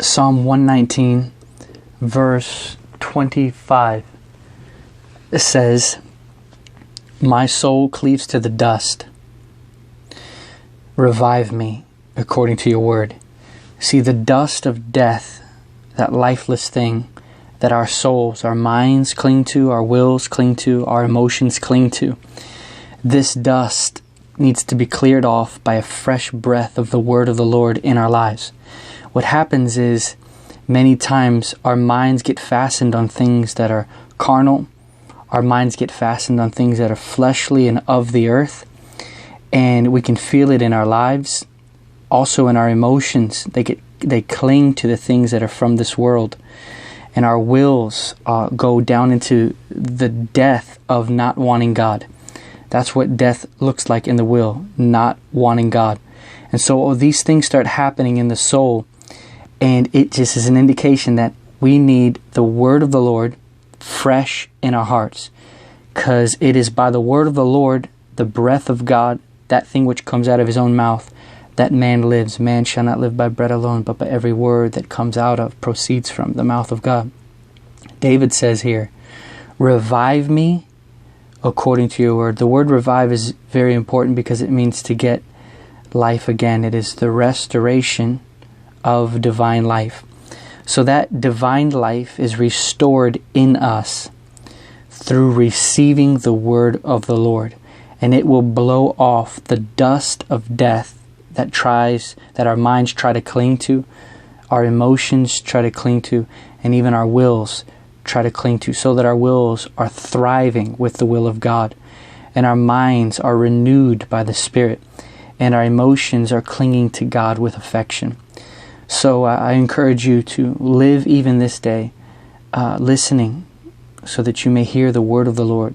Psalm 119, verse 25. It says, "My soul cleaves to the dust. Revive me according to your word." See, the dust of death, that lifeless thing that our souls, our minds cling to, our wills cling to, our emotions cling to, this dust needs to be cleared off by a fresh breath of the word of the Lord in our lives. What happens is, many times our minds get fastened on things that are carnal. Our minds get fastened on things that are fleshly and of the earth. And we can feel it in our lives. Also in our emotions, they cling to the things that are from this world. And our wills go down into the death of not wanting God. That's what death looks like in the will, not wanting God. And so these things start happening in the soul. And it just is an indication that we need the word of the Lord fresh in our hearts. Because it is by the word of the Lord, the breath of God, that thing which comes out of his own mouth, that man lives. Man shall not live by bread alone, but by every word that comes out of, proceeds from the mouth of God. David says here, "Revive me according to your word." The word revive is very important because it means to get life again. It is the restoration of divine life. So that divine life is restored in us through receiving the word of the Lord. And it will blow off the dust of death that our minds try to cling to, our emotions try to cling to, and even our wills try to cling to, so that our wills are thriving with the will of God, and our minds are renewed by the Spirit, and our emotions are clinging to God with affection. So I encourage you to live even this day listening, so that you may hear the word of the Lord.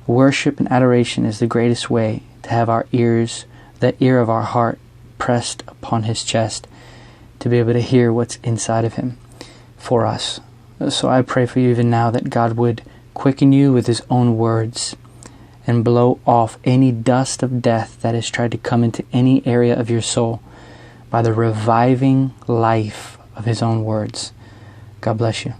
Worship and adoration is the greatest way to have our ears, the ear of our heart, pressed upon his chest, to be able to hear what's inside of him for us. So I pray for you even now that God would quicken you with his own words and blow off any dust of death that has tried to come into any area of your soul by the reviving life of his own words. God bless you.